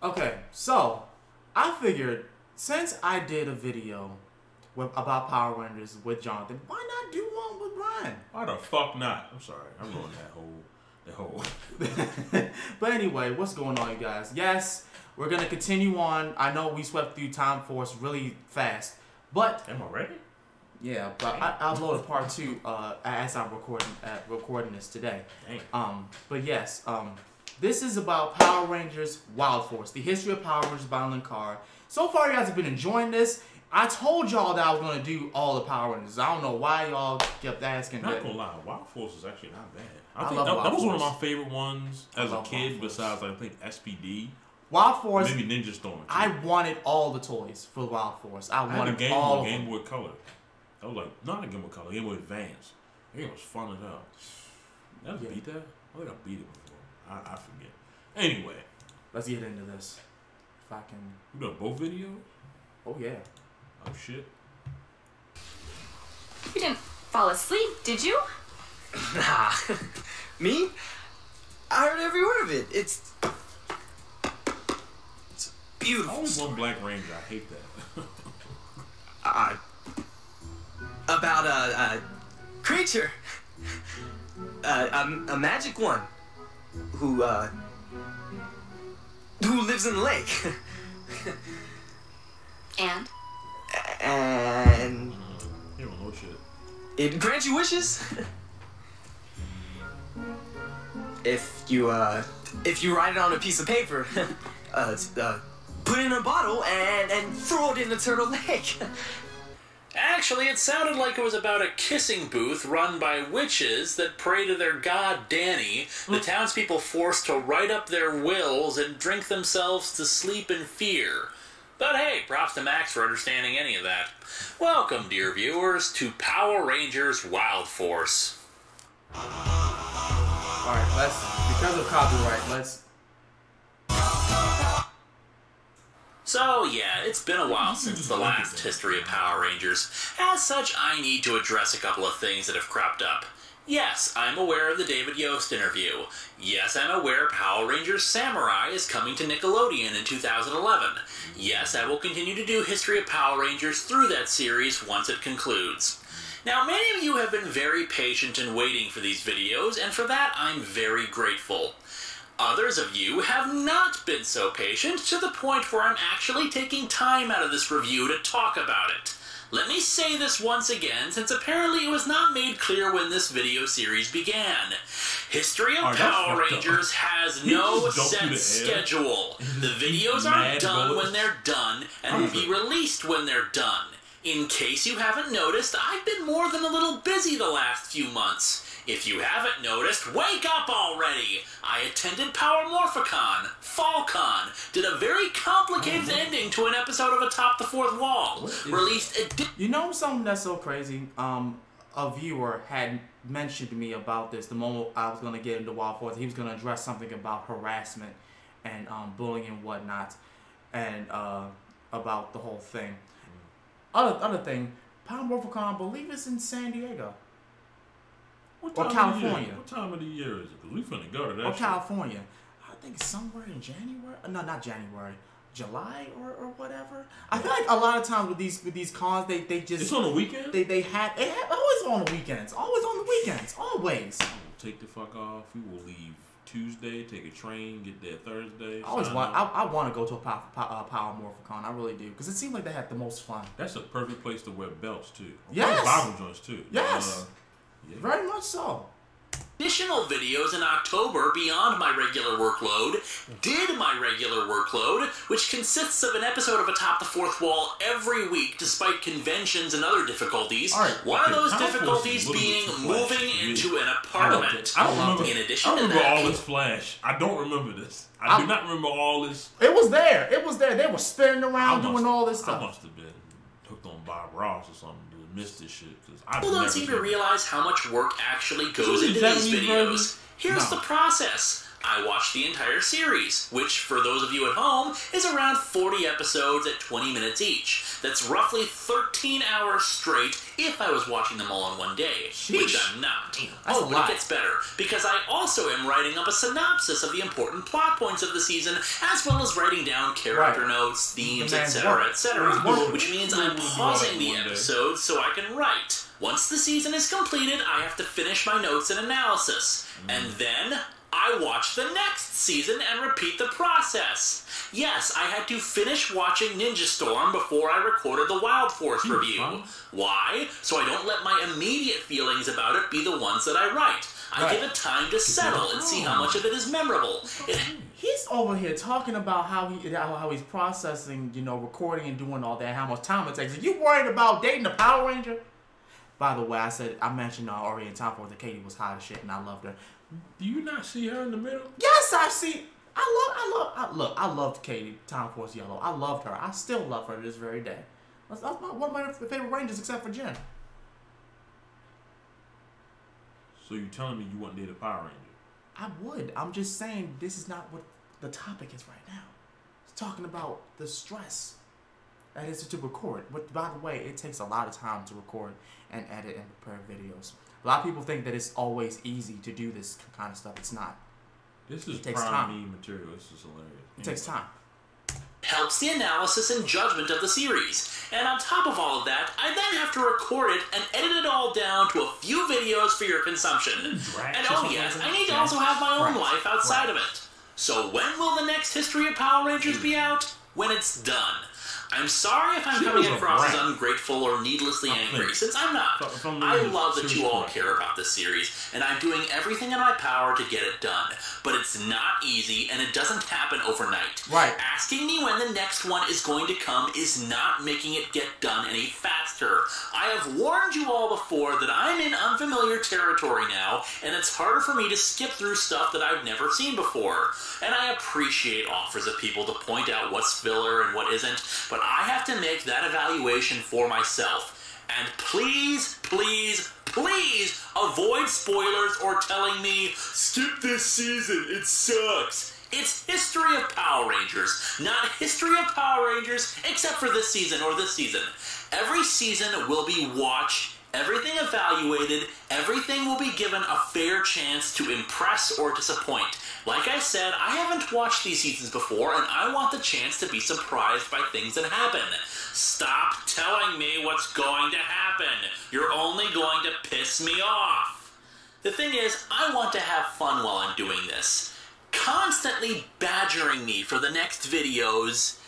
Okay, so I figured since I did a video about Power Rangers with Jonathan, why not do one with Brian? Why the fuck not? I'm sorry, I'm ruining that whole. But anyway, what's going on, you guys? Yes, we're gonna continue on. I know we swept through Time Force really fast, but am I ready? Yeah, but I uploaded part 2 as I'm recording this today. Dang. But yes, this is about Power Rangers Wild Force, the history of Power Rangers by Alan Carr. So far, you guys have been enjoying this. I told y'all that I was gonna do all the Power Rangers. I don't know why y'all kept asking. Not gonna lie, Wild Force is actually not bad. I think love that was Wild one of Force. my favorite ones as a kid. Besides, I think SPD. Wild Force. Maybe Ninja Storm. Too. I wanted all the toys for Wild Force. I wanted had a all Game of Boy them. Color. I was like, not a Game Boy Color, Game Boy Advance. I think it was fun as hell. Did I beat that? I think I beat it before. I forget. Anyway. Let's get into this. If I can. You done both videos? Oh, yeah. Oh, shit. You didn't fall asleep, did you? Nah. Me? I heard every word of it. It's beautiful. Only one Black Ranger. I hate that. About a creature. A magic one. Who lives in the lake. And? And You don't know shit. it grants you wishes. If you write it on a piece of paper, put it in a bottle and throw it in the turtle lake. Actually, it sounded like it was about a kissing booth run by witches that pray to their god Danny, the townspeople forced to write up their wills and drink themselves to sleep in fear. But hey, props to Max for understanding any of that. Welcome, dear viewers, to Power Rangers Wild Force. Alright, because of copyright, let's... So yeah, it's been a while since the last history of Power Rangers. As such, I need to address a couple of things that have cropped up. Yes, I'm aware of the David Yost interview. Yes, I'm aware Power Rangers Samurai is coming to Nickelodeon in 2011. Yes, I will continue to do History of Power Rangers through that series once it concludes. Now, many of you have been very patient in waiting for these videos, and for that I'm very grateful. Others of you have not been so patient to the point where I'm actually taking time out of this review to talk about it. Let me say this once again, since apparently it was not made clear when this video series began. History of Power Rangers has no set schedule. The videos are done when they're done, and will be released when they're done. In case you haven't noticed, I've been more than a little busy the last few months. If you haven't noticed, wake up already! I attended Power Morphicon, FallCon, did a very complicated ending to an episode of Atop the Fourth Wall, released a... You know something that's so crazy? A viewer had mentioned to me about this the moment I was going to get into Wild Force. He was going to address something about harassment and bullying and whatnot, and about the whole thing. Other thing, Power Morphicon, I believe it's in San Diego. Or California. What time of the year is it? Because we finna go to that Or shit. California. I think it's somewhere in January. No, not January. July or whatever. I feel like a lot of times with these cons, they just... It's on the weekend? They have always on the weekends. Always on the weekends. Always. Take the fuck off. We will leave Tuesday, take a train, get there Thursday. I want to go to a Power Morphicon. I really do. Because it seems like they had the most fun. That's a perfect place to wear belts, too. Yes. Bible joints, too. Yes. Yeah. Very much so. Additional videos in October beyond my regular workload, which consists of an episode of Atop the Fourth Wall every week despite conventions and other difficulties. One of those difficulties being moving into an apartment. I don't remember. In addition I to remember that, all this Flash. I don't remember this. I do not remember all this. It was there. It was there. They were spinning around doing all this stuff. I must have been hooked on Bob Ross or something to miss this shit. People don't seem to realize how much work actually goes into these videos. Here's the process. I watched the entire series, which, for those of you at home, is around 40 episodes at 20 minutes each. That's roughly 13 hours straight if I was watching them all in one day, which I'm not. That's a but lot. it gets better, because I also am writing up a synopsis of the important plot points of the season, as well as writing down character notes, themes, etc., etc., which means I'm pausing the episode so I can write. Once the season is completed, I have to finish my notes and analysis, and then I watch the next season and repeat the process. Yes, I had to finish watching Ninja Storm before I recorded the Wild Force review. Why? So I don't let my immediate feelings about it be the ones that I write. I give it time to settle and see how much of it is memorable. He's over here talking about how he's processing, recording and doing all that, how much time it takes. Are you worried about dating a Power Ranger? By the way, I mentioned already in Time Force that Katie was hot as shit and I loved her. Do you not see her in the middle? Yes, I see. I loved Katie, Time Force Yellow. I loved her. I still love her to this very day. That's one of my favorite Rangers except for Jen. So you're telling me you wouldn't date a Power Ranger? I would. I'm just saying this is not what the topic is right now. It's talking about the stress that is to record. But by the way, it takes a lot of time to record and edit and prepare videos. A lot of people think that it's always easy to do this kind of stuff. It's not. This is takes prime time. meme material. This is hilarious. It takes time. Helps the analysis and judgment of the series. And on top of all of that, I then have to record it and edit it all down to a few videos for your consumption. And oh yes, I need to also have my own life outside of it. So when will the next History of Power Rangers be out? When it's done. I'm sorry if I'm coming across as ungrateful or needlessly angry, since I'm not. I love that you all care about this series, and I'm doing everything in my power to get it done. But it's not easy, and it doesn't happen overnight. Right. Asking me when the next one is going to come is not making it get done any faster. I have warned you all before that I'm in unfamiliar territory now, and it's harder for me to skip through stuff that I've never seen before. And I appreciate offers of people to point out what's filler and what isn't, but I have to make that evaluation for myself. And please, please, please avoid spoilers or telling me, skip this season, it sucks. It's History of Power Rangers, not History of Power Rangers, except for this season or this season. Every season will be watched, everything evaluated, everything will be given a fair chance to impress or disappoint. Like I said, I haven't watched these seasons before, and I want the chance to be surprised by things that happen. Stop telling me what's going to happen. You're only going to piss me off. The thing is, I want to have fun while I'm doing this. Constantly badgering me for the next videos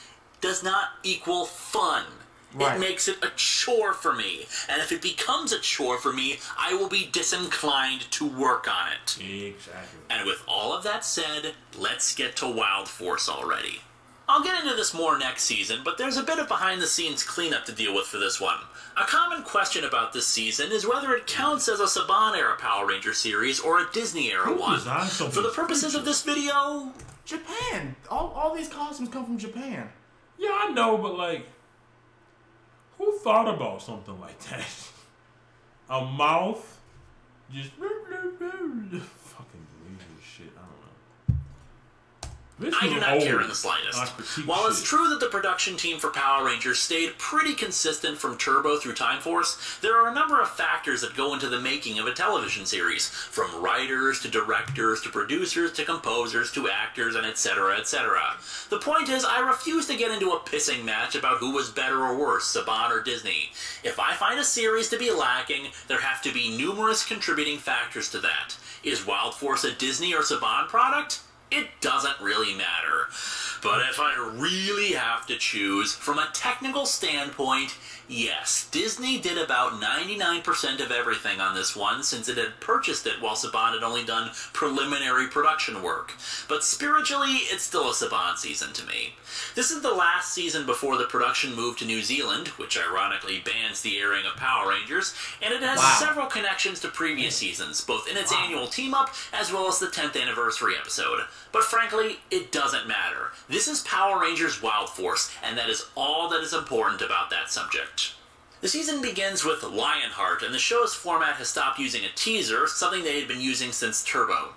does not equal fun. Right. It makes it a chore for me. And if it becomes a chore for me, I will be disinclined to work on it. Exactly. And with all of that said, let's get to Wild Force already. I'll get into this more next season, but there's a bit of behind-the-scenes cleanup to deal with for this one. A common question about this season is whether it counts as a Saban-era Power Ranger series or a Disney-era one. For the purposes of this video... Japan! All these costumes come from Japan. Yeah, I know, but like... Who thought about something like that? A mouth? Just... Fucking weird shit. I don't know. I do not care in the slightest. While it's true that the production team for Power Rangers stayed pretty consistent from Turbo through Time Force, there are a number of factors that go into the making of a television series, from writers to directors to producers to composers to actors and etc., etc. The point is, I refuse to get into a pissing match about who was better or worse, Saban or Disney. If I find a series to be lacking, there have to be numerous contributing factors to that. Is Wild Force a Disney or Saban product? It doesn't really matter. But if I really have to choose, from a technical standpoint, yes, Disney did about 99% of everything on this one since it had purchased it while Saban had only done preliminary production work. But spiritually, it's still a Saban season to me. This is the last season before the production moved to New Zealand, which ironically bans the airing of Power Rangers, and it has several connections to previous seasons, both in its annual team-up as well as the 10th anniversary episode. But frankly, it doesn't matter. This is Power Rangers Wild Force, and that is all that is important about that subject. The season begins with Lionheart, and the show's format has stopped using a teaser, something they had been using since Turbo.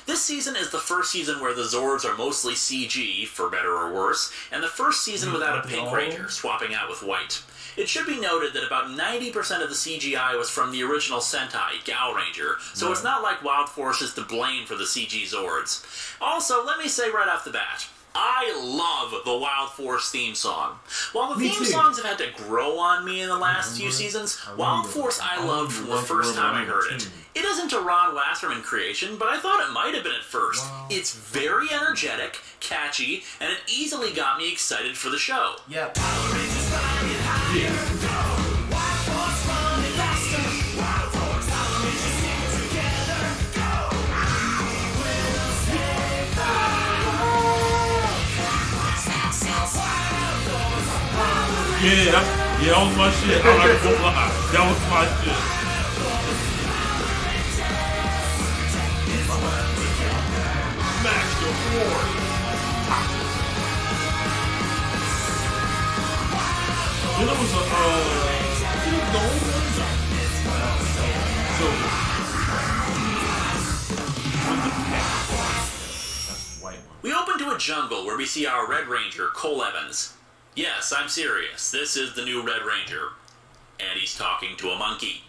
This season is the first season where the Zords are mostly CG, for better or worse, and the first season without a Pink Ranger, swapping out with White. It should be noted that about 90% of the CGI was from the original Sentai, Gal Ranger, so it's not like Wild Force is to blame for the CG Zords. Also, let me say right off the bat, I love the Wild Force theme song. While the theme songs have had to grow on me in the last few seasons, Wild Force I loved from the first time I heard it. It isn't a Ron Wasserman creation, but I thought it might have been at first. Wow. It's very energetic, catchy, and it easily got me excited for the show. Yep. Yeah, that was my shit. I'm not gonna lie. That was my shit. Smash the floor. Then there was a, that's white one. We open to a jungle where we see our Red Ranger, Cole Evans. Yes, I'm serious. This is the new Red Ranger. And he's talking to a monkey.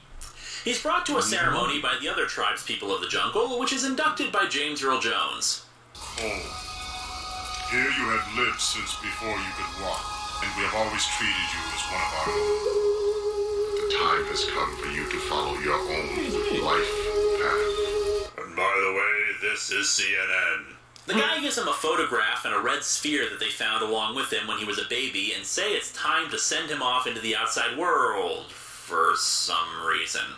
He's brought to a ceremony by the other tribespeople of the jungle, which is inducted by James Earl Jones. Oh, here you have lived since before you could walk, and we have always treated you as one of our own. The time has come for you to follow your own life path. And by the way, this is CNN. The guy gives him a photograph and a red sphere that they found along with him when he was a baby and say it's time to send him off into the outside world, for some reason.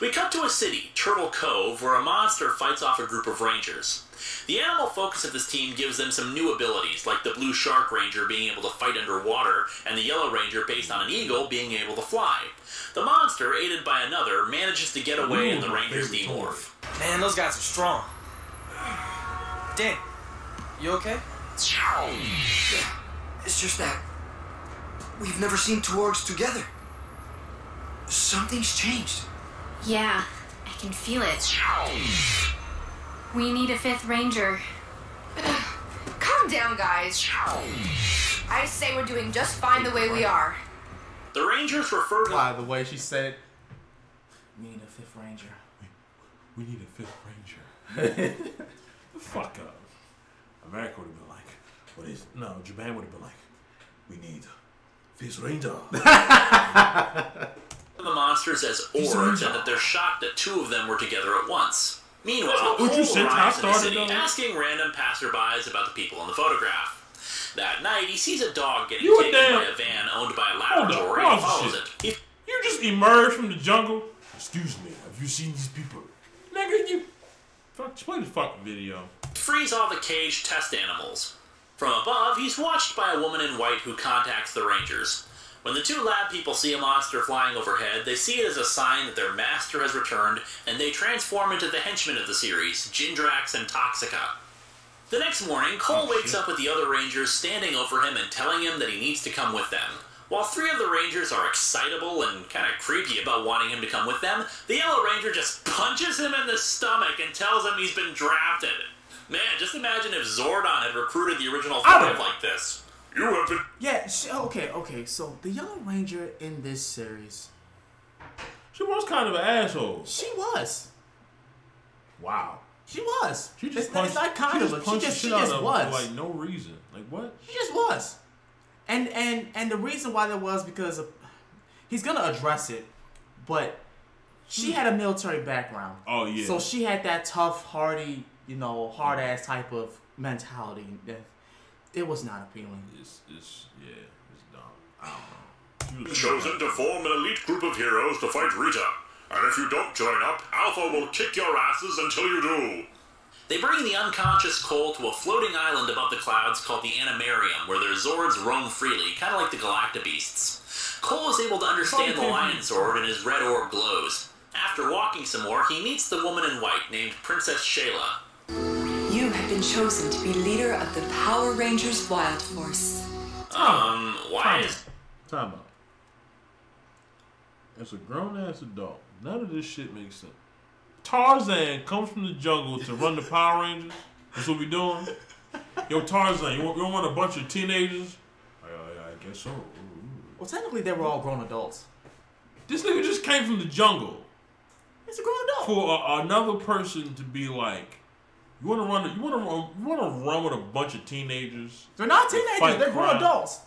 We cut to a city, Turtle Cove, where a monster fights off a group of rangers. The animal focus of this team gives them some new abilities, like the Blue Shark Ranger being able to fight underwater, and the Yellow Ranger, based on an eagle, being able to fly. The monster, aided by another, manages to get away and the Rangers demorph. Man, those guys are strong. Dan, you okay? It's just that we've never seen two orgs together. Something's changed. Yeah, I can feel it. We need a fifth ranger. Calm down, guys. I say we're doing just fine the way we are. The Rangers refer to... Why, the way she said, we need a fifth ranger. We need a fifth ranger. Fuck up. America would have been like, what is... No, Japan would have been like, we need fifth ranger. The monsters as orgs, and that they're shocked that two of them were together at once. Meanwhile, Cole arrives in the city, asking random passerbys about the people in the photograph. That night, he sees a dog getting taken by a van owned by a laboratory and follows it. You just emerged from the jungle? Excuse me, have you seen these people? Nigga, you... Fuck, play the fucking video. Frees all the caged test animals. From above, he's watched by a woman in white who contacts the Rangers. When the two lab people see a monster flying overhead, they see it as a sign that their master has returned, and they transform into the henchmen of the series, Jindrax and Toxica. The next morning, Cole wakes up with the other Rangers standing over him and telling him that he needs to come with them. While three of the Rangers are excitable and kind of creepy about wanting him to come with them, the Yellow Ranger just punches him in the stomach and tells him he's been drafted. Man, just imagine if Zordon had recruited the original five like this. You have been... Yeah, okay, so the Yellow Ranger in this series... She was kind of an asshole. She was. Wow. She was. She just it's not kind of, she just was. For like no reason. Like what? She just was. And the reason why that was because of, he's gonna address it, but she had a military background. Oh yeah. So she had that tough, hardy, hard ass type of mentality. It was not appealing. It's dumb. I don't know. Chosen to form an elite group of heroes to fight Rita. And if you don't join up, Alpha will kick your asses until you do. They bring the unconscious Cole to a floating island above the clouds called the Animarium, where their Zords roam freely, kind of like the Galactabeasts. Cole is able to understand the Lion Sword, and his red orb glows. After walking some more, he meets the woman in white named Princess Shayla. You have been chosen to be leader of the Power Rangers Wild Force. Why is... Time out. As a grown-ass adult, none of this shit makes sense. Tarzan comes from the jungle to run the Power Rangers, that's what we doing. Yo, Tarzan, you don't want a bunch of teenagers? I guess so. Well, technically, they were all grown adults. This nigga just came from the jungle. He's a grown adult. For another person to be like, you want to run with a bunch of teenagers? They're not teenagers. They're grown adults.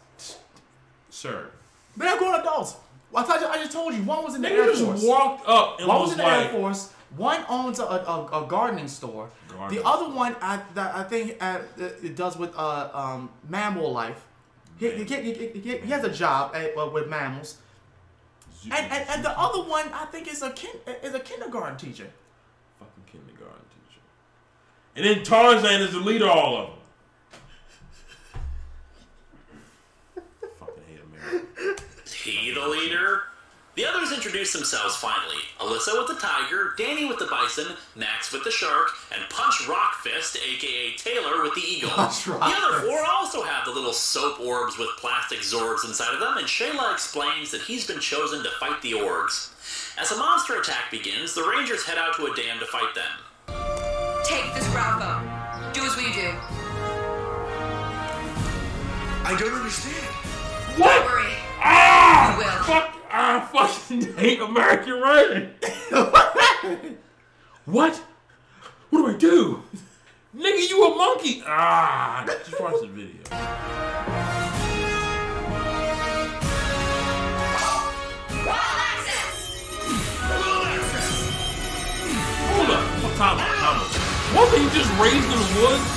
Sir. They're grown adults. I just told you. One was in the Air Force. Just walked up and one was in the Air Force. One owns a gardening store. The other one, I think, it does with mammal life. He has a job with mammals. And the other one, I think, is a kindergarten teacher. Fucking kindergarten teacher. And then Tarzan is the leader of all of them. Fucking hate America. He the leader? The others introduce themselves finally. Alyssa with the tiger, Danny with the bison, Max with the shark, and Punch Rockfist, aka Taylor, with the eagle. The other four also have the little soap orbs with plastic Zords inside of them, and Shayla explains that he's been chosen to fight the orgs. As a monster attack begins, the Rangers head out to a dam to fight them. Take this Bravo. Do as we do. I don't understand. What? Don't worry. Ah! You will. Fuck! I fucking hate American writing. What? What do I do? Nigga, you a monkey. Ah, just watch the video. Hold up. Time out. What, he just raised in the woods?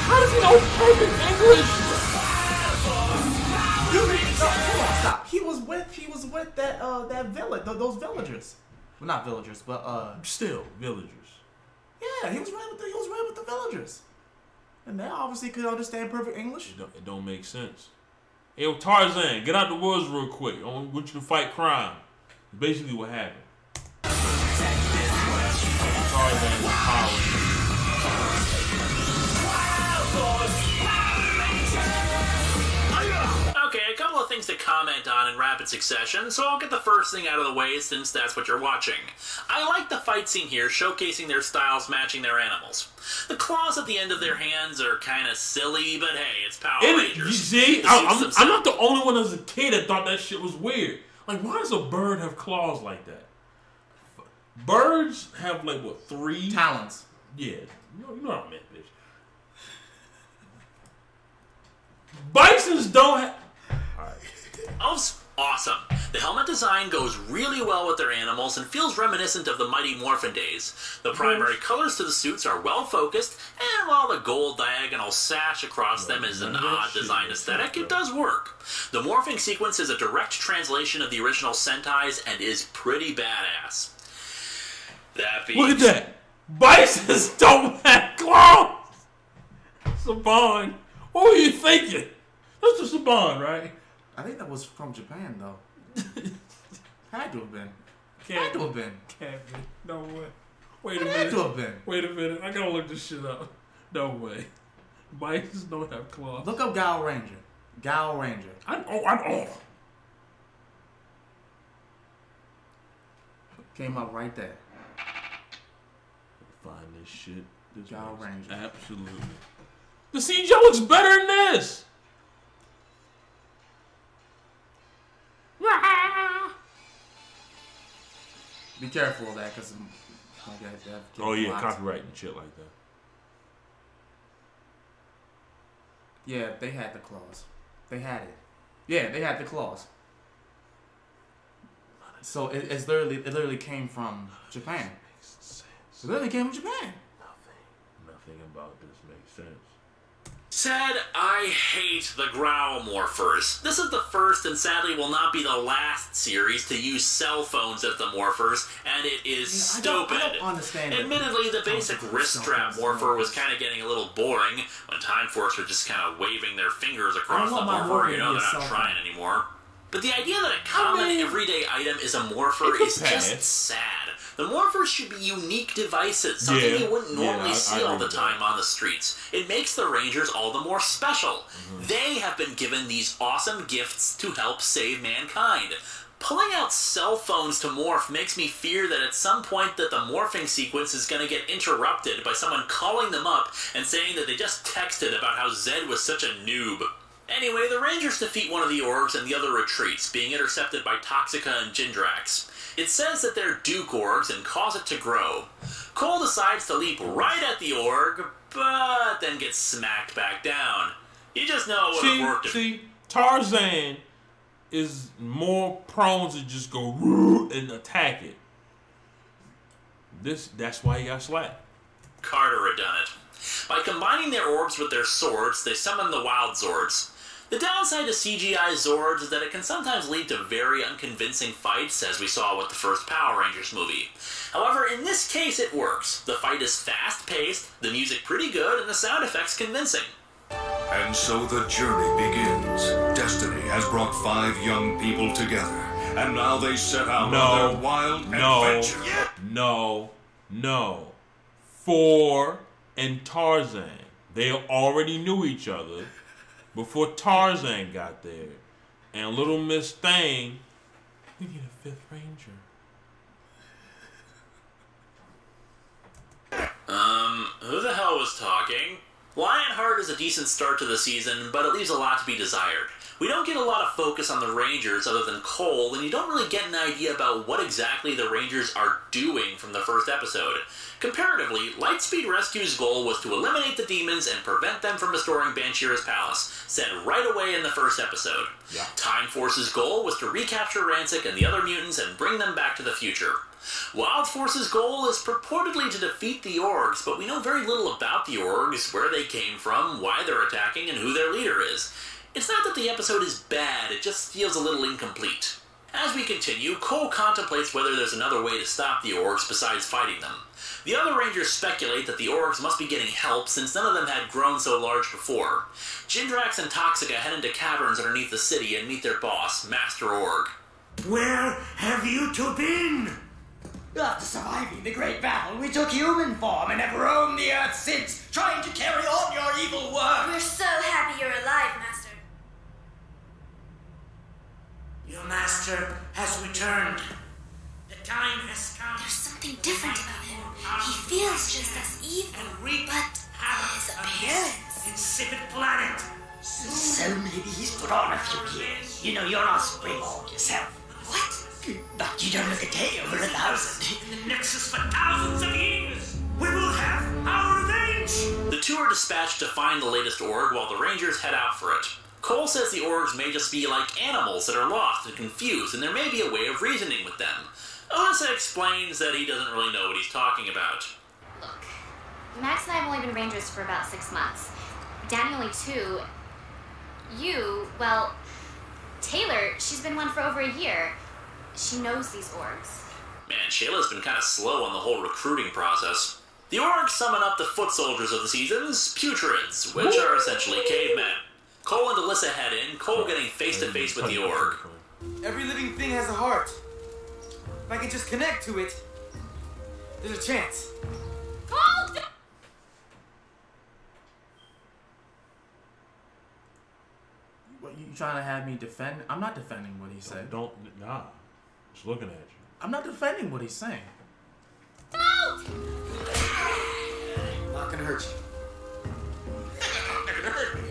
How does he know perfect English? Hold on, stop. He was with that village, those villagers. Well, not villagers, but still villagers. Yeah, he was right with the villagers, and they obviously could understand perfect English. It don't make sense. Hey, yo, Tarzan, get out the woods real quick. I want you to fight crime. Basically, what happened. Tarzan was Power Ranger. Okay, a couple of things to comment on in rapid succession, so I'll get the first thing out of the way since that's what you're watching. I like the fight scene here, showcasing their styles matching their animals. The claws at the end of their hands are kind of silly, but hey, it's Power Rangers. You see, I'm not the only one as a kid that thought that shit was weird. Like, why does a bird have claws like that? Birds have, like, what, 3? Talons. Yeah, you know what I meant, bitch. Bisons don't have... Alright. Awesome. The helmet design goes really well with their animals and feels reminiscent of the Mighty Morphin days. The primary colors to the suits are well focused, and while the gold diagonal sash across them is an odd design aesthetic, it does work. The morphing sequence is a direct translation of the original Sentai's and is pretty badass. That being... Look at that! Bisons don't have claws! Saban, what were you thinking? That's the Saban, right? I think that was from Japan, though. Had to have been. Can't Had to have been. Can't be. No way. Wait a It minute. had to have been. Wait a minute. I gotta look this shit up. No way. Bisons don't have claws. Look up Gal Ranger. Gal Ranger. I know. Came up right there. Find this shit. This Gal makes Ranger. Absolutely. The CGI looks better than this. Be careful of that, because oh yeah, copyright and shit like that. Yeah, they had the claws. They had it. Yeah, they had the claws. So it literally came from Japan. It literally came from Japan. Nothing about this makes sense. Said, I hate the Growl Morphers. This is the first and sadly will not be the last series to use cell phones as the Morphers, and it is stupid. I don't understand. Admittedly, the basic wrist strap Morpher was kind of getting a little boring when Time Force were just kind of waving their fingers across the Morpher. You know, they're not trying anymore. But the idea that a common everyday item is a Morpher is just sad. The Morphers should be unique devices, something you wouldn't normally see all the time on the streets. It makes the Rangers all the more special. They have been given these awesome gifts to help save mankind. Pulling out cell phones to morph makes me fear that at some point that the morphing sequence is going to get interrupted by someone calling them up and saying that they just texted about how Zed was such a noob. Anyway, the Rangers defeat one of the orgs and the other retreats, being intercepted by Toxica and Jindrax. It says that they're Duke orgs and cause it to grow. Cole decides to leap right at the org, but then gets smacked back down. You just know it would have worked. See, Tarzan is more prone to just go and attack it. That's why he got slapped. Carter had done it. By combining their orbs with their swords, they summon the Wild Zords. The downside to CGI Zords is that it can sometimes lead to very unconvincing fights, as we saw with the first Power Rangers movie. However, in this case it works. The fight is fast-paced, the music pretty good, and the sound effects convincing. And so the journey begins. Destiny has brought 5 young people together, and now they set out on their wild adventure. No. Four and Tarzan. They already knew each other before Tarzan got there. And little Miss Thing, we need a 5th Ranger. Who the hell was talking? Lionheart is a decent start to the season, but it leaves a lot to be desired. We don't get a lot of focus on the Rangers other than Cole, and you don't really get an idea about what exactly the Rangers are doing from the first episode. Comparatively, Lightspeed Rescue's goal was to eliminate the demons and prevent them from restoring Banshira's palace, said right away in the first episode. Yeah. Time Force's goal was to recapture Rancic and the other mutants and bring them back to the future. Wild Force's goal is purportedly to defeat the orgs, but we know very little about the orgs, where they came from, why they're attacking, and who their leader is. It's not that the episode is bad, it just feels a little incomplete. As we continue, Cole contemplates whether there's another way to stop the orgs besides fighting them. The other Rangers speculate that the orgs must be getting help since none of them had grown so large before. Jindrax and Toxica head into caverns underneath the city and meet their boss, Master Org. Where have you two been? After surviving the great battle, we took human form and have roamed the earth since, trying to carry on your evil work. We're so happy you're alive, Master. Your master has returned. The time has come. There's something different about him. He feels just as evil, but his appearance... Insipid planet. So maybe he's put on a few years. You know, you're not Springborn yourself. What? But you don't look a day over 1,000. In the Nexus for thousands of years. We will have our revenge. The two are dispatched to find the latest org while the Rangers head out for it. Cole says the orgs may just be like animals that are lost and confused, and there may be a way of reasoning with them. Alyssa explains that he doesn't really know what he's talking about. Look, Max and I have only been Rangers for about 6 months. Danny only 2. You, well, Taylor, she's been one for over a year. She knows these orgs. Man, Shayla's been kind of slow on the whole recruiting process. The orgs summon up the foot soldiers of the seasons, Putreds, which are essentially cavemen. Cole and Alyssa head in, Cole getting face-to-face with the org. Every living thing has a heart. If I can just connect to it, there's a chance. Cole! What, you trying to have me defend? I'm not defending what he said. Nah. Just looking at you. I'm not defending what he's saying. Don't! Not gonna hurt you. Not gonna hurt me.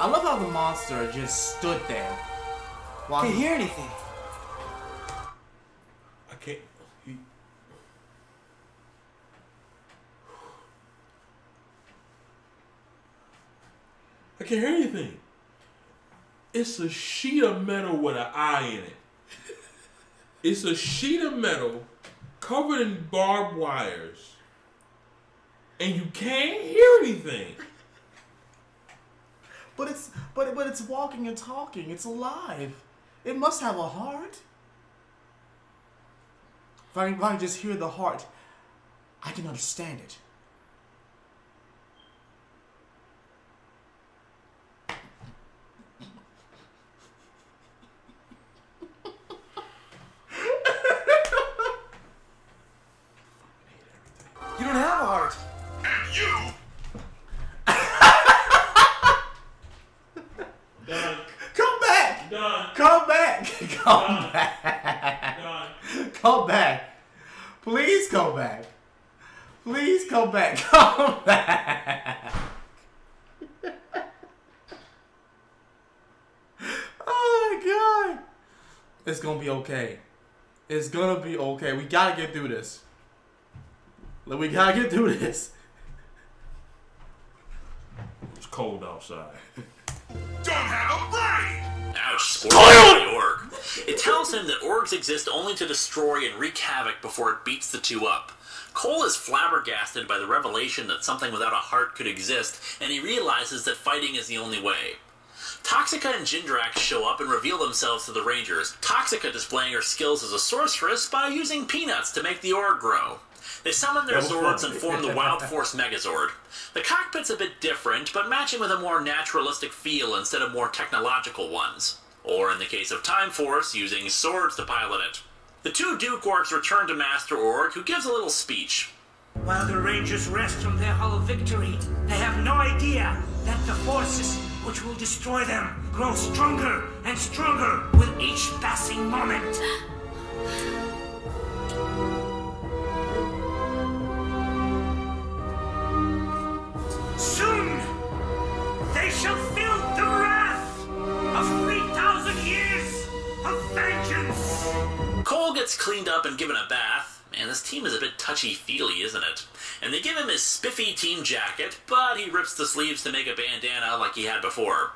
I love how the monster just stood there. While Can't hear anything. I can't. I can't hear anything. It's a sheet of metal with an eye in it. It's a sheet of metal covered in barbed wires, and you can't hear anything. But it's walking and talking. It's alive. It must have a heart. If I can just hear the heart, I can understand it. Come back. Come back. Please come back. Please come back. Come back. Oh my God. It's gonna be okay. It's gonna be okay. We gotta get through this. We gotta get through this. It's cold outside. Don't have a brain! Ouch, spoiler for the org. It tells him that orgs exist only to destroy and wreak havoc before it beats the two up. Cole is flabbergasted by the revelation that something without a heart could exist, and he realizes that fighting is the only way. Toxica and Jindrak show up and reveal themselves to the Rangers, Toxica displaying her skills as a sorceress by using peanuts to make the org grow. They summon their Zords and form the Wild Force Megazord. The cockpit's a bit different, but matching with a more naturalistic feel instead of more technological ones. Or in the case of Time Force, using swords to pilot it. The two Duke Orcs return to Master Org, who gives a little speech. While the Rangers rest from their hollow victory, they have no idea that the forces which will destroy them grow stronger and stronger with each passing moment. Soon, they shall feel the wrath of 3,000 years of vengeance. Cole gets cleaned up and given a bath. Man, this team is a bit touchy-feely, isn't it? And they give him his spiffy team jacket, but he rips the sleeves to make a bandana like he had before.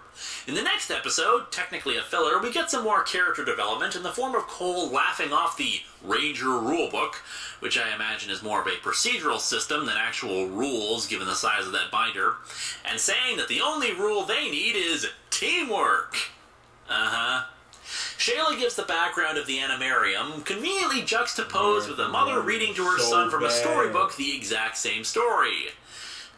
In the next episode, technically a filler, we get some more character development in the form of Cole laughing off the Ranger Rulebook, which I imagine is more of a procedural system than actual rules given the size of that binder, and saying that the only rule they need is teamwork. Uh-huh. Shayla gives the background of the Animarium, conveniently juxtaposed with a mother reading to her son from a storybook the exact same story.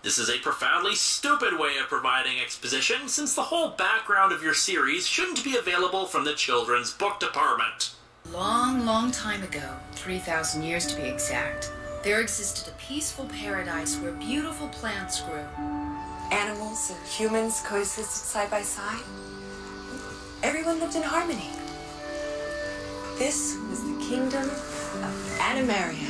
This is a profoundly stupid way of providing exposition, since the whole background of your series shouldn't be available from the children's book department. Long, long time ago, 3,000 years to be exact, there existed a peaceful paradise where beautiful plants grew. Animals and humans coexisted side by side. Everyone lived in harmony. This was the kingdom of Animaria.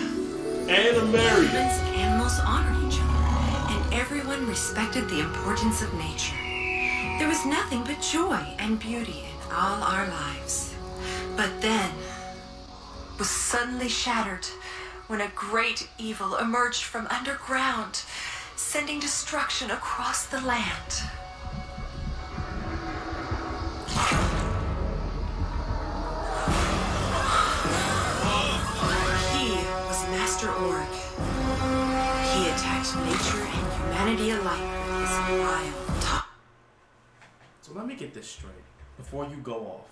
Animaria. Humans and animals honored each other, and everyone respected the importance of nature. There was nothing but joy and beauty in all our lives. But then was suddenly shattered when a great evil emerged from underground, sending destruction across the land. He was Master Org. He attacked nature and humanity alike with his wild talk. So let me get this straight before you go off.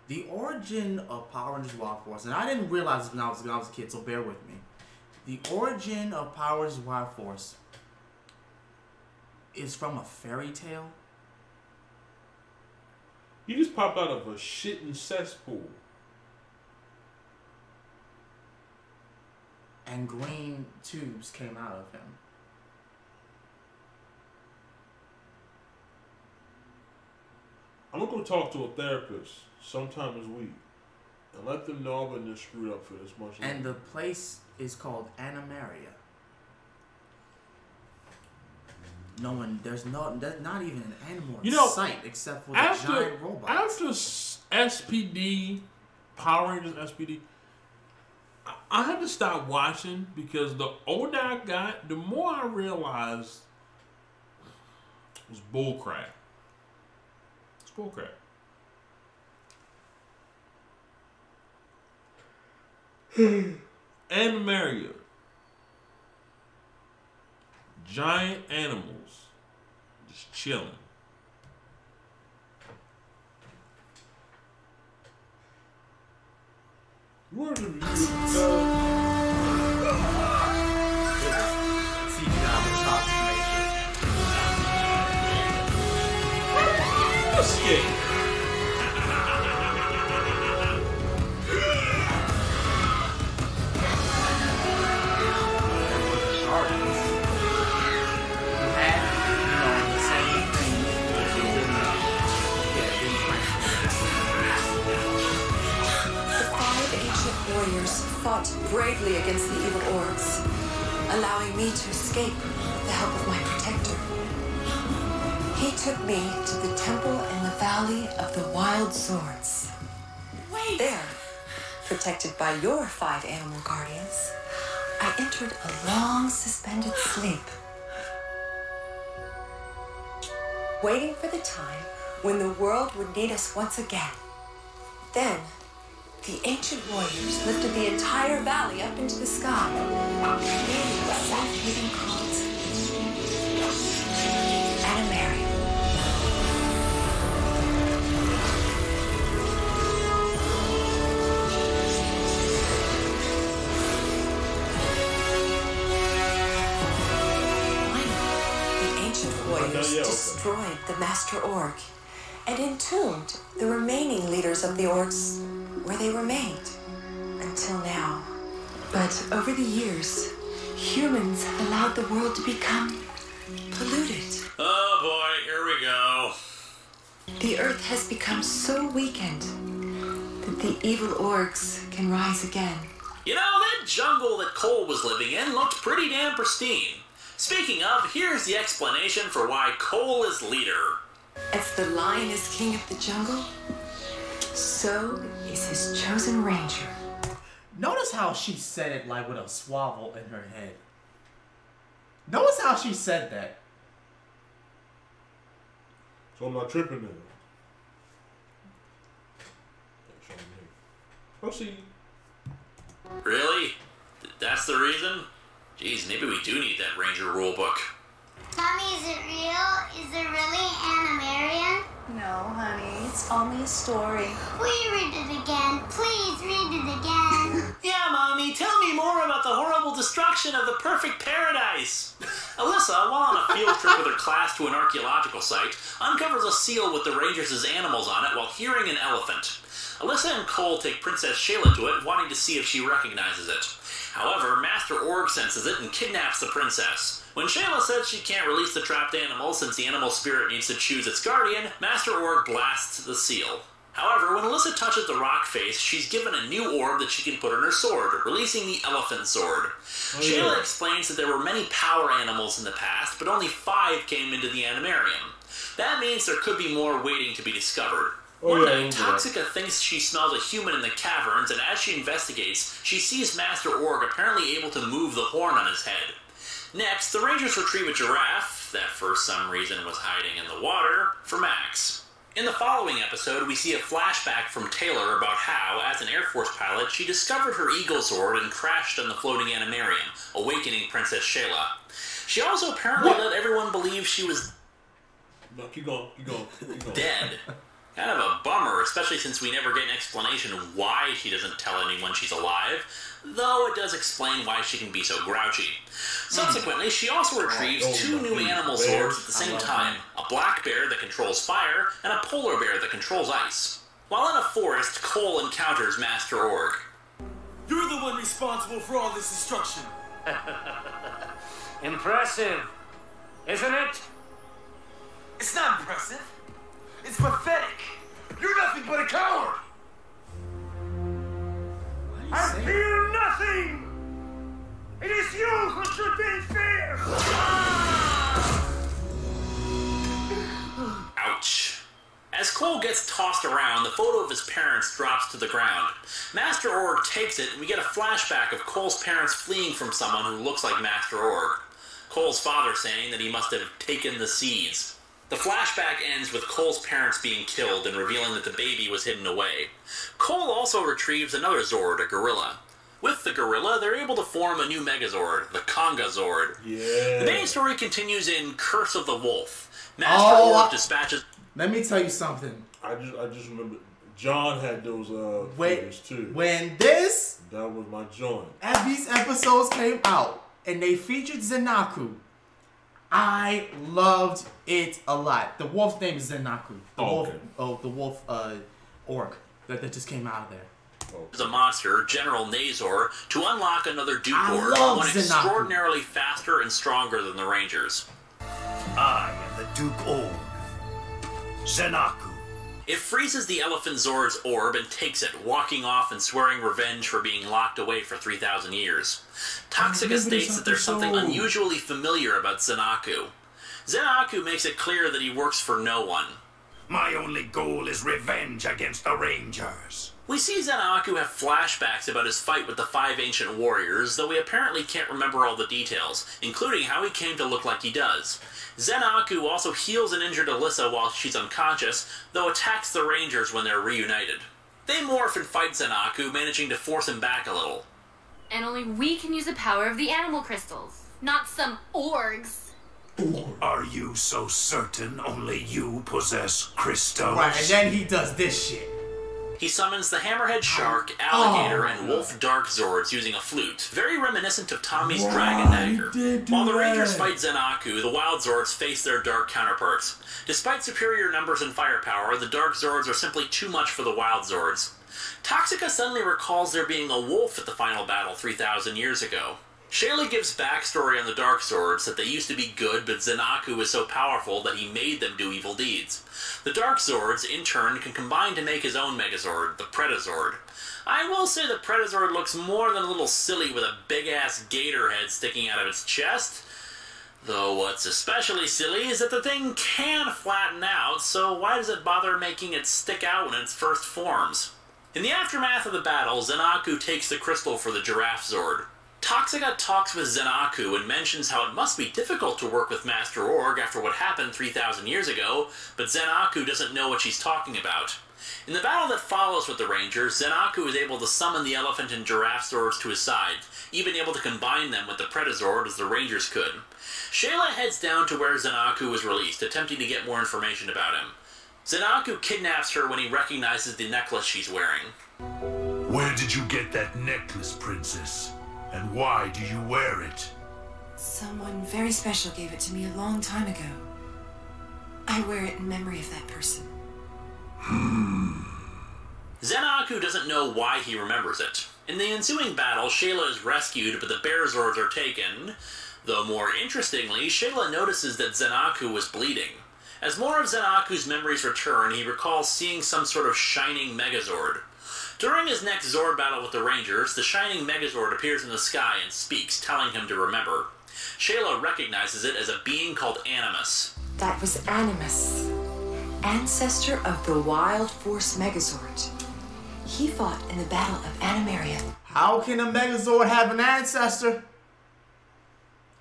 The origin of Power Rangers Wild Force, and I didn't realize this when I was a kid, so bear with me. The origin of Power Rangers Wild Force is from a fairy tale. He just popped out of a shitting cesspool. And green tubes came out of him. I'm gonna go talk to a therapist sometime this week and let them know I've been screwed up for this much. And the place is called Animaria. There's not even an animal in sight except for the giant robots. After SPD, Power Rangers SPD, I had to stop watching because the older I got, the more I realized it was bullcrap. It's bullcrap. Animaria. Giant animals just chilling. What are the escape. bravely against the evil orcs, allowing me to escape with the help of my protector. He took me to the temple in the Valley of the Wild Swords. Wait! There, protected by your 5 animal guardians, I entered a long suspended sleep, waiting for the time when the world would need us once again. Then, the ancient warriors lifted the entire valley up into the sky, creating a safe haven called Animarium. Warriors destroyed the Master Orc and entombed the remaining leaders of the orcs where they were made until now. But over the years, humans have allowed the world to become polluted. Oh boy, here we go. The earth has become so weakened that the evil orcs can rise again. You know, that jungle that Cole was living in looked pretty damn pristine. Speaking of, here's the explanation for why Cole is leader. As the lion is king of the jungle, so is his chosen ranger. Notice how she said it like with a swavel in her head. Notice how she said that. So I'm not tripping then. Proceed. Really? That's the reason? Jeez, maybe we do need that Ranger rulebook. Mommy, is it real? Is there really Animarium? No, honey, it's only a story. Will you read it again? Please read it again. Yeah, Mommy, tell me more about the horrible destruction of the perfect paradise. Alyssa, while on a field trip with her class to an archaeological site, uncovers a seal with the Rangers' animals on it while hearing an elephant. Alyssa and Cole take Princess Shayla to it, wanting to see if she recognizes it. However, Master Org senses it and kidnaps the princess. When Shayla says she can't release the trapped animal since the animal spirit needs to choose its guardian, Master Org blasts the seal. However, when Alyssa touches the rock face, she's given a new orb that she can put on her sword, releasing the elephant sword. Shayla explains that there were many power animals in the past, but only 5 came into the Animarium. That means there could be more waiting to be discovered. One night, Toxica thinks she smells a human in the caverns, and as she investigates, she sees Master Org apparently able to move the horn on his head. Next, the Rangers retrieve a giraffe, that for some reason was hiding in the water, for Max. In the following episode, we see a flashback from Taylor about how, as an Air Force pilot, she discovered her Eagle Sword and crashed on the floating Animarium, awakening Princess Shayla. She also apparently let everyone believe she was keep going. dead. Kind of a bummer, especially since we never get an explanation why she doesn't tell anyone she's alive, though it does explain why she can be so grouchy. Subsequently, she also retrieves 2 new animal swords at the same time, a black bear that controls fire, and a polar bear that controls ice. While in a forest, Cole encounters Master Org. You're the one responsible for all this destruction. Impressive, isn't it? It's not impressive. It's pathetic. You're nothing but a coward. I fear nothing. It is you who should be in fear. Ouch. As Cole gets tossed around, the photo of his parents drops to the ground. Master Org takes it, and we get a flashback of Cole's parents fleeing from someone who looks like Master Org. Cole's father saying that he must have taken the seeds. The flashback ends with Cole's parents being killed and revealing that the baby was hidden away. Cole also retrieves another Zord, a gorilla. With the gorilla, they're able to form a new Megazord, the Conga Zord. Yeah. The main story continues in Curse of the Wolf. Master Org dispatches... Let me tell you something. I just remember John had those figures too. When that was my joint. As these episodes came out and they featured Zenaku, I loved it a lot. The wolf's name is Zenaku. The wolf orc that just came out of there. The monster, General Nazor, to unlock another Duke Orc, one extraordinarily faster and stronger than the Rangers. I am the Duke Org, Zenaku. It freezes the Elephant Zord's orb and takes it, walking off and swearing revenge for being locked away for 3,000 years. Toxica states that there's something unusually familiar about Zenaku. Zenaku makes it clear that he works for no one. My only goal is revenge against the Rangers. We see Zenaku have flashbacks about his fight with the 5 ancient warriors, though we apparently can't remember all the details, including how he came to look like he does. Zenaku also heals an injured Alyssa while she's unconscious, though attacks the Rangers when they're reunited. They morph and fight Zenaku, managing to force him back a little. And only we can use the power of the animal crystals, not some orgs. Are you so certain only you possess crystals? Right, and then he does this shit. He summons the hammerhead shark, alligator, and wolf dark Zords using a flute, very reminiscent of Tommy's dragon dagger. While the Rangers fight Zenaku, the wild Zords face their dark counterparts. Despite superior numbers and firepower, the dark Zords are simply too much for the wild Zords. Toxica suddenly recalls there being a wolf at the final battle 3,000 years ago. Shayla gives backstory on the Dark Zords, that they used to be good, but Zenaku was so powerful that he made them do evil deeds. The Dark Zords, in turn, can combine to make his own Megazord, the Pretazord. I will say the Pretazord looks more than a little silly with a big-ass gator head sticking out of its chest. Though what's especially silly is that the thing can flatten out, so why does it bother making it stick out when it first forms? In the aftermath of the battle, Zenaku takes the crystal for the Giraffe Zord. Toxica talks with Zenaku and mentions how it must be difficult to work with Master Org after what happened 3,000 years ago, but Zenaku doesn't know what she's talking about. In the battle that follows with the Rangers, Zenaku is able to summon the Elephant and Giraffe Zords to his side, even able to combine them with the Pretazord as the Rangers could. Shayla heads down to where Zenaku was released, attempting to get more information about him. Zenaku kidnaps her when he recognizes the necklace she's wearing. Where did you get that necklace, Princess? And why do you wear it? Someone very special gave it to me a long time ago. I wear it in memory of that person. Zenaku doesn't know why he remembers it. In the ensuing battle, Shayla is rescued, but the Bear Zords are taken. Though more interestingly, Shayla notices that Zenaku was bleeding. As more of Zenaku's memories return, he recalls seeing some sort of shining Megazord. During his next Zord battle with the Rangers, the shining Megazord appears in the sky and speaks, telling him to remember. Shayla recognizes it as a being called Animus. That was Animus, ancestor of the Wild Force Megazord. He fought in the Battle of Animaria. How can a Megazord have an ancestor?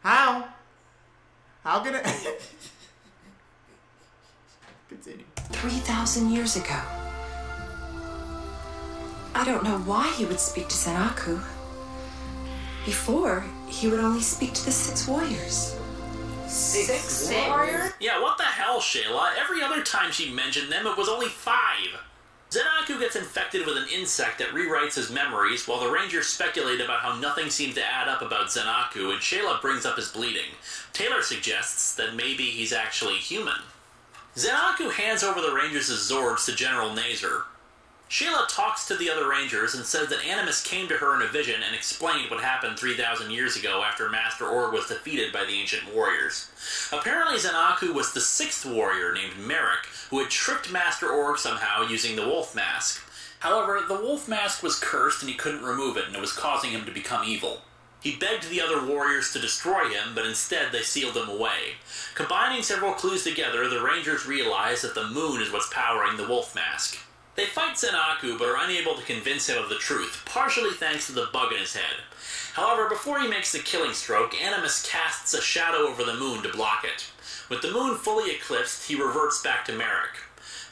How? How can it... Continue. 3,000 years ago. I don't know why he would speak to Zenaku. Before, he would only speak to the 6 warriors. Six warriors? Yeah, what the hell, Shayla? Every other time she mentioned them, it was only 5. Zenaku gets infected with an insect that rewrites his memories, while the Rangers speculate about how nothing seems to add up about Zenaku, and Shayla brings up his bleeding. Taylor suggests that maybe he's actually human. Zenaku hands over the Rangers' Zords to General Nazer. Shayla talks to the other Rangers and says that Animus came to her in a vision and explained what happened 3,000 years ago after Master Org was defeated by the ancient warriors. Apparently Zenaku was the 6th warrior named Merrick, who had tricked Master Org somehow using the wolf mask. However, the wolf mask was cursed and he couldn't remove it, and it was causing him to become evil. He begged the other warriors to destroy him, but instead they sealed him away. Combining several clues together, the Rangers realize that the moon is what's powering the wolf mask. They fight Zenaku, but are unable to convince him of the truth, partially thanks to the bug in his head. However, before he makes the killing stroke, Animus casts a shadow over the moon to block it. With the moon fully eclipsed, he reverts back to Merrick.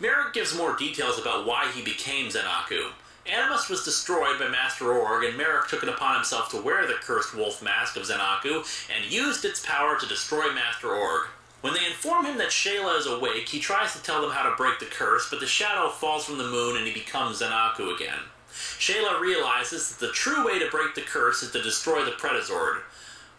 Merrick gives more details about why he became Zenaku. Animus was destroyed by Master Org, and Merrick took it upon himself to wear the cursed wolf mask of Zenaku, and used its power to destroy Master Org. When they inform him that Shayla is awake, he tries to tell them how to break the curse, but the shadow falls from the moon and he becomes Zenaku again. Shayla realizes that the true way to break the curse is to destroy the Pretazord.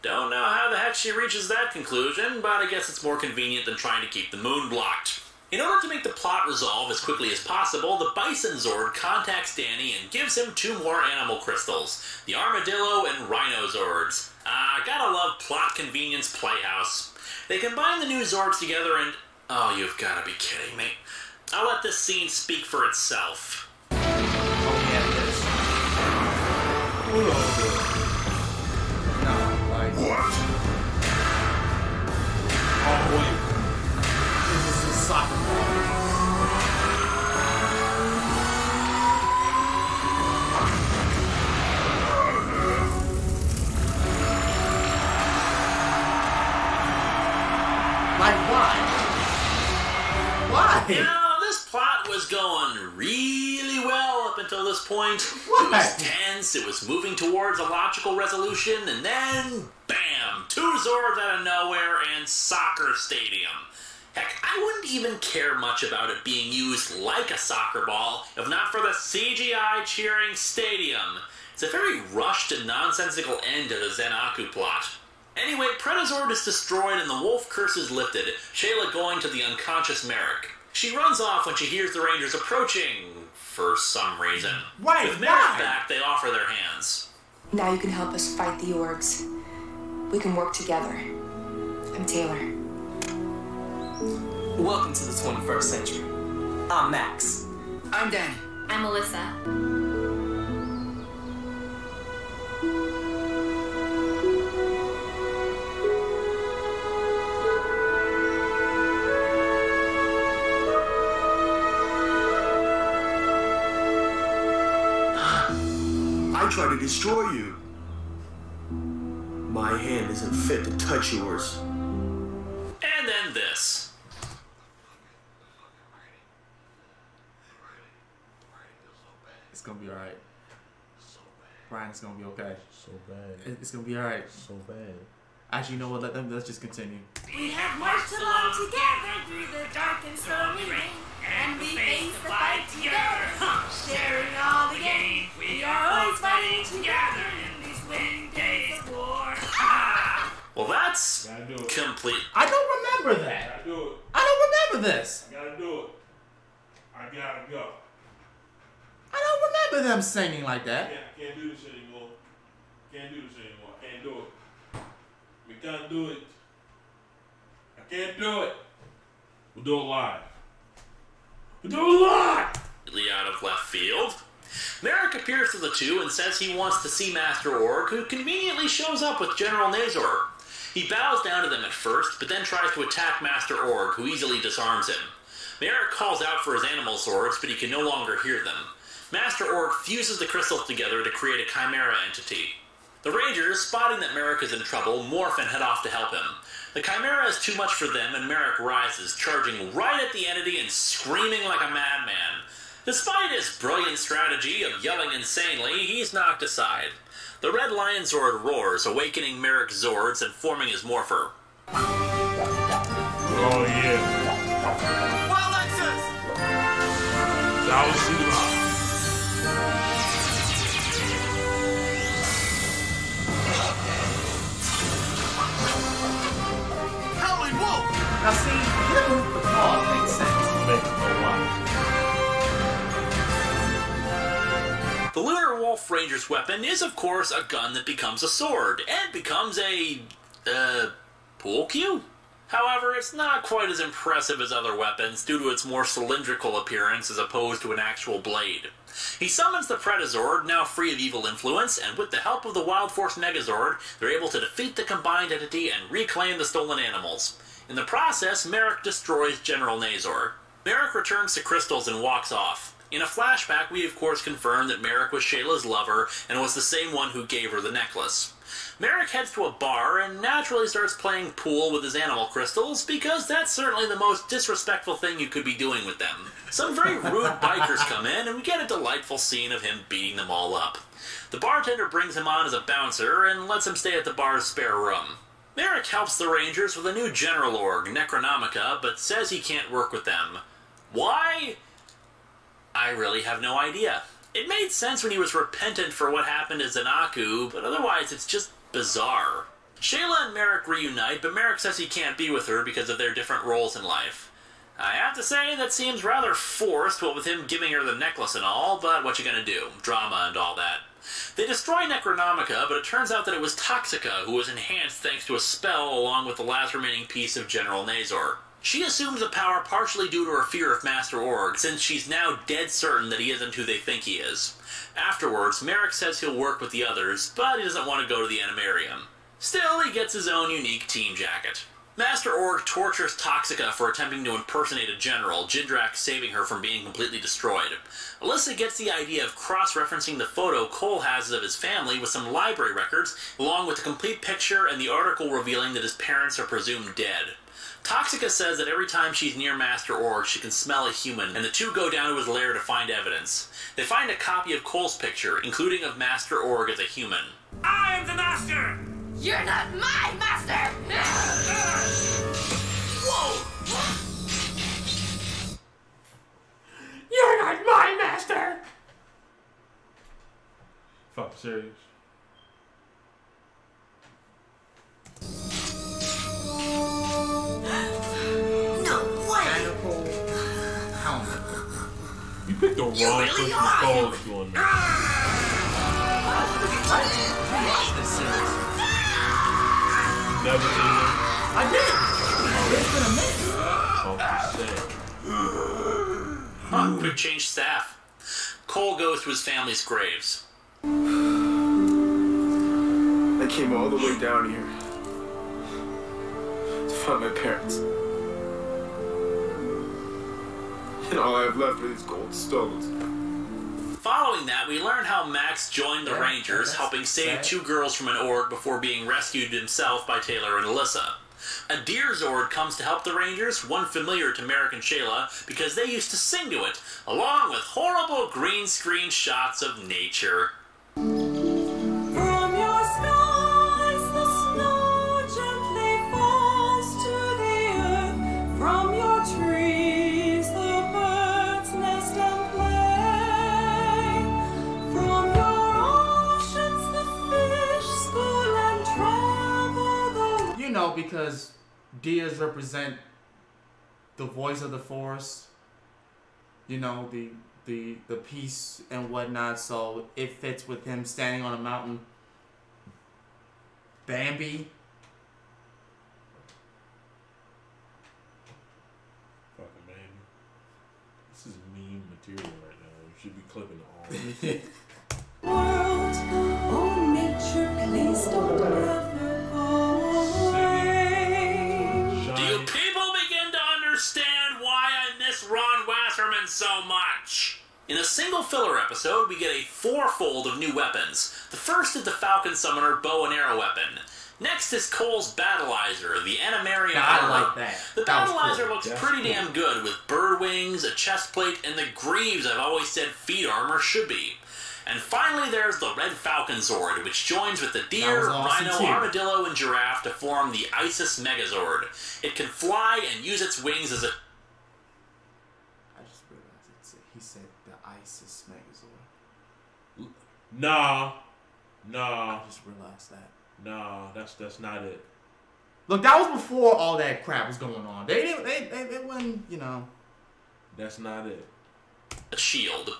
Don't know how the heck she reaches that conclusion, but I guess it's more convenient than trying to keep the moon blocked. In order to make the plot resolve as quickly as possible, the Bison Zord contacts Danny and gives him 2 more animal crystals, the Armadillo and Rhino Zords. Gotta love plot convenience Playhouse. They combine the new Zords together and... Oh, you've gotta be kidding me. I'll let this scene speak for itself. Oh yeah, it is. No, like What? Oh, wait. this is a soccer ball. Like why? Why? You know, this plot was going really well up until this point. Why? It was tense, it was moving towards a logical resolution, and then, bam! 2 Zords out of nowhere and soccer stadium. Heck, I wouldn't even care much about it being used like a soccer ball if not for the CGI cheering stadium. It's a very rushed and nonsensical end to the Zen-Aku plot. Anyway, Pretazord is destroyed and the wolf curse is lifted, Shayla going to the unconscious Merrick. She runs off when she hears the Rangers approaching, for some reason. Right, With Merrick back, they offer their hands. Now you can help us fight the orgs. We can work together. I'm Taylor. Welcome to the 21st century. I'm Max. I'm Danny. I'm Melissa. I tried to destroy you. My hand isn't fit to touch yours. And then this. It's gonna be alright. Brian, it's gonna be okay. So bad. It's gonna be alright. So bad. Actually, you know what? Let's just continue. We have marched along together through the dark and stormy rain, and we face the fight together, sharing all the gain. We are always fighting together in these winning days of war. Well, that's complete. I don't remember that. Gotta do it. I don't remember this. I gotta do it. I gotta go. I don't remember them singing like that. I can't do this anymore. Can't do this anymore. I can't do it. We can't do it. I can't do it. We'll do it live. We'll do it live! Out of left field. Merrick appears to the two and says he wants to see Master Org, who conveniently shows up with General Nazor. He bows down to them at first, but then tries to attack Master Org, who easily disarms him. Merrick calls out for his animal swords, but he can no longer hear them. Master Org fuses the crystals together to create a chimera entity. The Rangers, spotting that Merrick is in trouble, morph and head off to help him. The chimera is too much for them, and Merrick rises, charging right at the entity and screaming like a madman. Despite his brilliant strategy of yelling insanely, he's knocked aside. The Red Lion Zord roars, awakening Merrick's Zords and forming his morpher. Oh, yeah. Well, Lexus! That was Cinema. Howling Wolf! Now see, him with the claws makes sense. Makes a lot. The Lunar Wolf Ranger's weapon is, of course, a gun that becomes a sword, and becomes a, pool cue? However, it's not quite as impressive as other weapons due to its more cylindrical appearance as opposed to an actual blade. He summons the Pretazord, now free of evil influence, and with the help of the Wild Force Megazord, they're able to defeat the combined entity and reclaim the stolen animals. In the process, Merrick destroys General Nazor. Merrick returns to Crystals and walks off. In a flashback, we of course confirm that Merrick was Shayla's lover and was the same one who gave her the necklace. Merrick heads to a bar and naturally starts playing pool with his animal crystals because that's certainly the most disrespectful thing you could be doing with them. Some very rude bikers come in and we get a delightful scene of him beating them all up. The bartender brings him on as a bouncer and lets him stay at the bar's spare room. Merrick helps the Rangers with a new General Org, Necronomica, but says he can't work with them. Why? I really have no idea. It made sense when he was repentant for what happened to Zen-Aku, but otherwise it's just bizarre. Shayla and Merrick reunite, but Merrick says he can't be with her because of their different roles in life. I have to say, that seems rather forced, what with him giving her the necklace and all, but what you gonna do? Drama and all that. They destroy Necronomica, but it turns out that it was Toxica, who was enhanced thanks to a spell along with the last remaining piece of General Nazor. She assumes the power partially due to her fear of Master Org, since she's now dead certain that he isn't who they think he is. Afterwards, Merrick says he'll work with the others, but he doesn't want to go to the Animarium. Still, he gets his own unique team jacket. Master Org tortures Toxica for attempting to impersonate a general, Jindrak saving her from being completely destroyed. Alyssa gets the idea of cross-referencing the photo Cole has of his family with some library records, along with the complete picture and the article revealing that his parents are presumed dead. Toxica says that every time she's near Master Org, she can smell a human, and the two go down to his lair to find evidence. They find a copy of Cole's picture, including of Master Org as a human. I am the master! You're not my master! Whoa! You're not my master! Fuck, serious. You picked the wrong person to call to on that. Never seen it? I did. It's been a minute. Huh, quick change staff. Cole goes to his family's graves. I came all the way down here to find my parents. And all I have left are these gold stones. Following that, we learn how Max joined the Rangers, helping save two girls from an Org before being rescued himself by Taylor and Alyssa. A deer Zord comes to help the Rangers, one familiar to Merrick and Shayla, because they used to sing to it, along with horrible green screen shots of nature. From your skies the snow gently falls to the earth. From your trees the birds nest and play. From your oceans the fish school and travel the... You know, because deers represent the voice of the forest. You know, the peace and whatnot, so it fits with him standing on a mountain. Bambi. Fucking man. This is meme material right now. You should be clipping all this. World, oh nature, please don't ever go away. Do you people begin to understand why I miss Ron Wasserman so much? In a single filler episode, we get a fourfold of new weapons. The first is the Falcon Summoner bow and arrow weapon. Next is Cole's Battleizer, the Animarium I armor. like that. The That was Battleizer cool. looks That's pretty cool. damn good, with bird wings, a chest plate, and the greaves I've always said feet armor should be. And finally, there's the Red Falcon Zord, which joins with the deer, That was awesome rhino, too. armadillo, and giraffe to form the Isis Megazord. It can fly and use its wings as a... I just realized he said the ISIS Megazord. Nah. I just realized that. Nah, that's not it. Look, that was before all that crap was going on. They wasn't, you know. That's not it. a shield.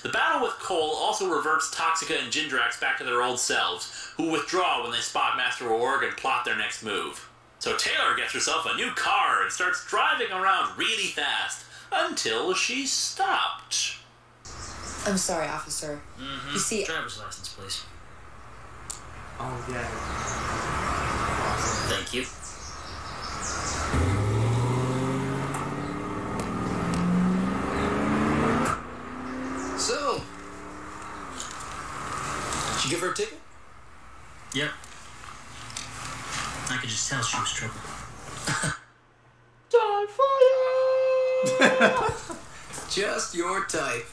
The battle with Cole also reverts Toxica and Jindrax back to their old selves, who withdraw when they spot Master Org and plot their next move. So Taylor gets herself a new car and starts driving around really fast, until she's stopped. I'm sorry, officer. Mm-hmm. You see... Driver's license, please. Oh, yeah. Thank you. So, did you give her a ticket? Yep. I could just tell she was trouble. Time for you! Just your type.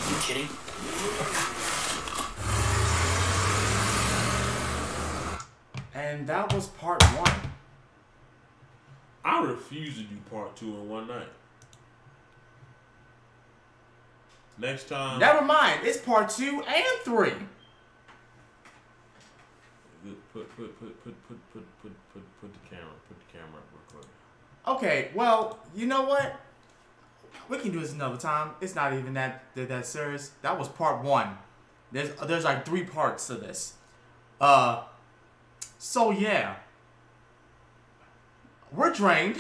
You kidding? And that was part 1. I refuse to do part 2 in one night. Next time. Never mind, it's part 2 and 3. Put the camera up real quick. Okay, well, you know what? We can do this another time. It's not even that serious. That was part 1. There's like 3 parts to this. So yeah. we're drained.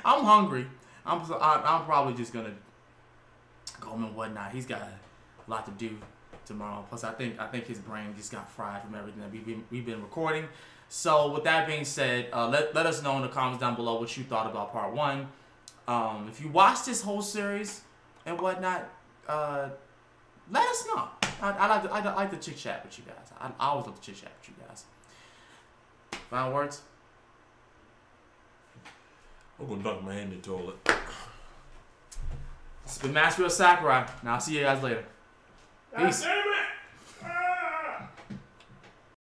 I'm hungry. I'm probably just gonna go home and whatnot. He's got a lot to do tomorrow. Plus, I think his brain just got fried from everything that we've been recording. So, with that being said, let us know in the comments down below what you thought about part 1. If you watched this whole series and whatnot, let us know. I like to chit chat with you guys. I always love to chit chat with you guys. Final words. I'm gonna dunk my hand in the toilet. It's been Master of Sakurai. Now I'll see you guys later. Peace. God damn it!